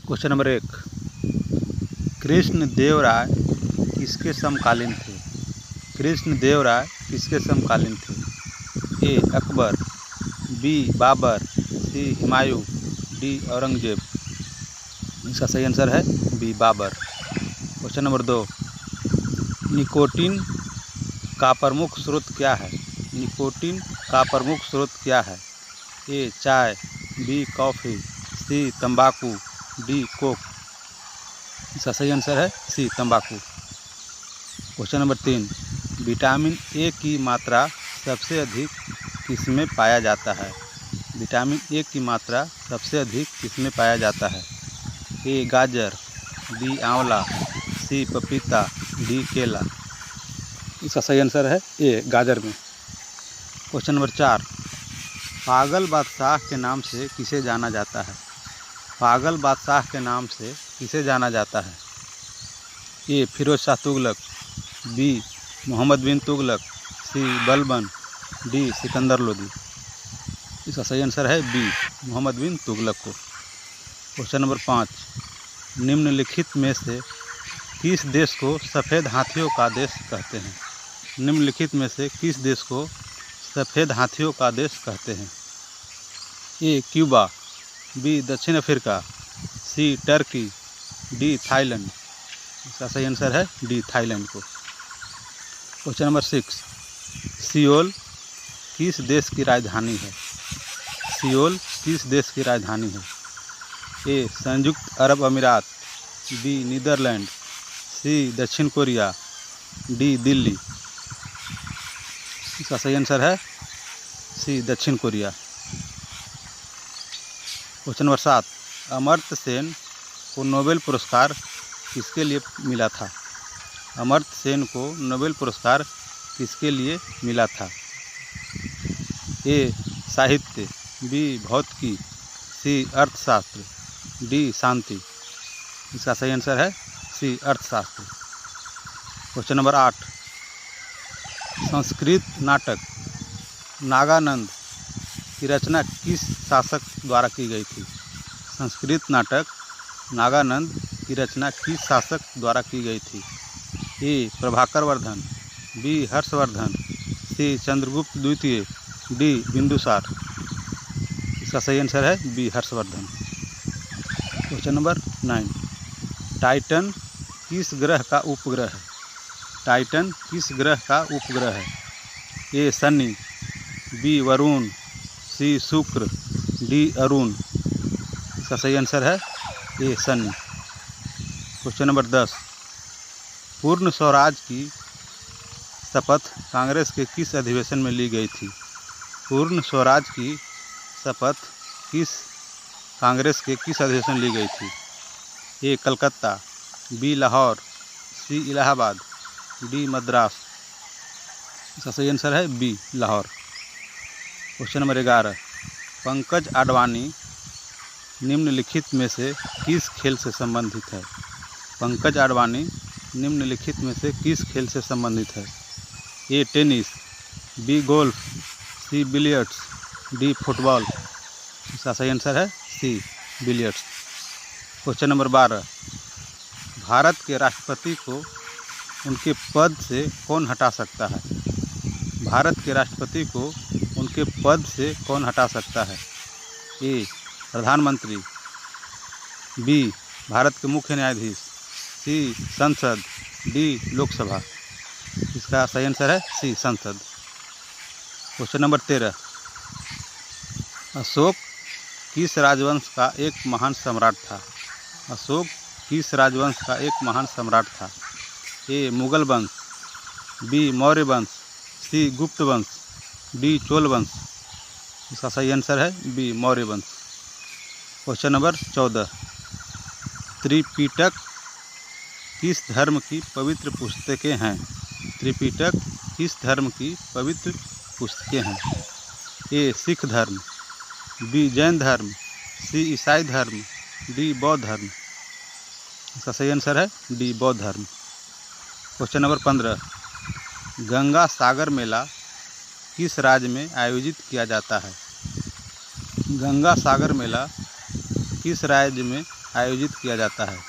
Question number 1, Krishna Deva Raya किसके समकालीन थे? कृष्ण देव राय किसके समकालीन थे? A Akbar, B Babur, C Humayun, D Aurangzeb. इसका सही आंसर है B Babur. Question number 2, nicotine का प्रमुख स्रोत क्या है? निकोटीन का प्रमुख स्रोत क्या है? ए चाय, बी कॉफ़ी, सी तंबाकू, डी कोक। इसका सही आंसर है सी तंबाकू। क्वेश्चन नंबर 3, विटामिन ए की मात्रा सबसे अधिक किसमें पाया जाता है? विटामिन ए की मात्रा सबसे अधिक किसमें पाया जाता है? ए गाजर, बी आंवला, सी पपीता, डी केला। इसका सही आंसर है ए गाजर में। क्वेश्चन नंबर 4, पागल बादशाह के नाम से किसे जाना जाता है? पागल बादशाह के नाम से किसे जाना जाता है? ए फिरोज शाह तुगलक, बी मोहम्मद बिन तुगलक, सी बलबन, डी सिकंदर लोदी। इसका सही आंसर है बी मोहम्मद बिन तुगलक को। क्वेश्चन नंबर 5, निम्नलिखित में से किस देश को सफ़ेद हाथियों का देश कहते हैं? निम्नलिखित में से किस देश को सफ़ेद हाथियों का देश कहते हैं? ए क्यूबा, बी दक्षिण अफ्रीका, सी टर्की, डी थाईलैंड। इसका सही आंसर है डी थाईलैंड को। क्वेश्चन नंबर 6, सियोल किस देश की राजधानी है? सियोल किस देश की राजधानी है? ए संयुक्त अरब अमीरात, बी नीदरलैंड, सी दक्षिण कोरिया, डी दिल्ली। इसका सही आंसर है सी दक्षिण Korea. Question number 7, Amartya Sen को नोबेल पुरस्कार किसके लिए मिला था? अमर्त्य सेन को नोबेल पुरस्कार किसके लिए मिला था? ए साहित्य, बी भौतिकी, सी अर्थशास्त्र, डी शांति। इसका सही आंसर है सी अर्थशास्त्र। क्वेश्चन नंबर 8, संस्कृत नाटक नागानंद की रचना किस शासक द्वारा की गई थी? संस्कृत नाटक नागानंद की रचना किस शासक द्वारा की गई थी? A Prabhakar Vardhan, B Harshavardhan, C Chandragupta द्वितीय, डी बिंदुसार। इसका सही आंसर है B Harshavardhan. Question number 9, Titan किस ग्रह का उपग्रह है? टाइटन किस ग्रह का उपग्रह है? ए शनि, बी वरुण, सी शुक्र, डी अरुण। इसका सही आंसर है ए शनि। क्वेश्चन नंबर 10, पूर्ण स्वराज की शपथ कांग्रेस के किस अधिवेशन में ली गई थी? पूर्ण स्वराज की शपथ कांग्रेस के किस अधिवेशन में ली गई थी? A Calcutta, B Lahore, C Allahabad, D Madras. इसका सही आंसर है B Lahore. Question number 11, Pankaj Advani निम्नलिखित में से किस खेल से संबंधित है? पंकज आडवाणी निम्नलिखित में से किस खेल से संबंधित है? ए टेनिस, बी गोल्फ, सी बिलियर्ड्स, डी फुटबॉल। इसका सही आंसर है सी बिलियर्ड्स। क्वेश्चन नंबर 12, भारत के राष्ट्रपति को उनके पद से कौन हटा सकता है? भारत के राष्ट्रपति को उनके पद से कौन हटा सकता है? ए प्रधानमंत्री, बी भारत के मुख्य न्यायाधीश, सी संसद, डी लोकसभा। इसका सही आंसर है सी संसद। क्वेश्चन नंबर 13, अशोक किस राजवंश का एक महान सम्राट था? अशोक किस राजवंश का एक महान सम्राट था? ए मुगल वंश, बी मौर्य वंश, सी गुप्त वंश, डी चोल वंश। इसका सही आंसर है बी मौर्य वंश। क्वेश्चन नंबर 14, त्रिपिटक किस धर्म की पवित्र पुस्तकें हैं? त्रिपिटक किस धर्म की पवित्र पुस्तकें हैं? ए सिख धर्म, बी जैन धर्म, सी ईसाई धर्म, डी बौद्ध धर्म। इसका सही आंसर है डी बौद्ध धर्म। क्वेश्चन नंबर 15, गंगा सागर मेला किस राज्य में आयोजित किया जाता है? गंगा सागर मेला किस राज्य में आयोजित किया जाता है?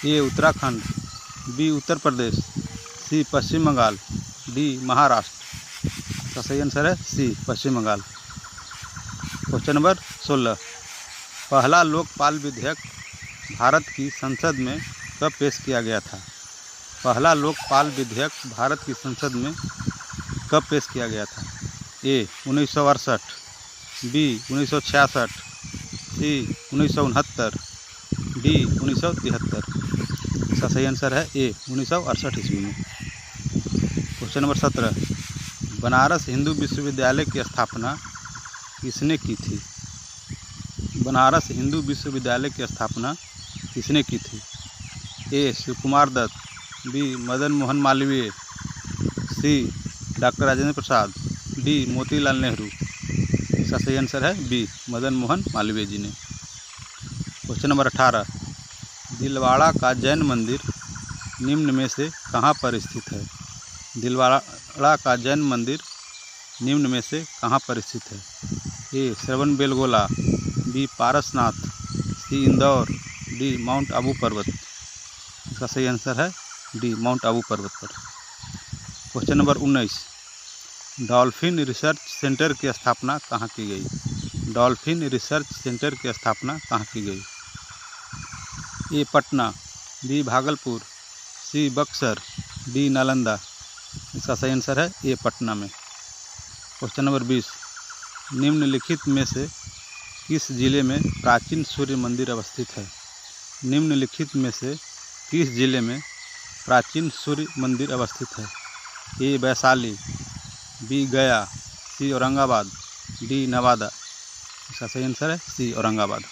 ए उत्तराखंड, बी उत्तर प्रदेश, सी पश्चिम बंगाल, डी महाराष्ट्र। इसका सही आंसर है सी पश्चिम बंगाल। क्वेश्चन नंबर 16, पहला लोकपाल विधेयक भारत की संसद में कब पेश किया गया था? पहला लोकपाल विधेयक भारत की संसद में कब पेश किया गया था? ए 1968, बी 1966, सी 1969, डी 1973। इसका सही आंसर है ए 1968 ईस्वी में। क्वेश्चन नंबर 17, बनारस हिंदू विश्वविद्यालय की स्थापना किसने की थी? बनारस हिंदू विश्वविद्यालय की स्थापना किसने की थी? ए शिव कुमार दत्त, बी मदन मोहन मालवीय, सी डॉक्टर राजेंद्र प्रसाद, डी मोतीलाल नेहरू। इसका सही आंसर है बी मदन मोहन मालवीय जी ने। क्वेश्चन नंबर 18, दिलवाड़ा का जैन मंदिर निम्न में से कहाँ पर स्थित है? दिलवाड़ा का जैन मंदिर निम्न में से कहाँ पर स्थित है? ए श्रवण बेलगोला, बी पारसनाथ, सी इंदौर, डी माउंट आबू पर्वत। इसका सही आंसर है डी माउंट आबू पर्वत पर। Question number 19, dolphin research centre की स्थापना कहाँ की गई? डॉल्फिन रिसर्च सेंटर की स्थापना कहाँ की गई? ए पटना, बी भागलपुर, सी बक्सर, डी नालंदा। इसका सही आंसर है ए पटना में। क्वेश्चन नंबर 20, निम्नलिखित में से किस जिले में प्राचीन सूर्य मंदिर अवस्थित है? निम्नलिखित में से किस जिले में प्राचीन सूर्य मंदिर अवस्थित है? ए वैशाली, बी गया, सी औरंगाबाद, डी नवादा। इसका सही आंसर है सी औरंगाबाद।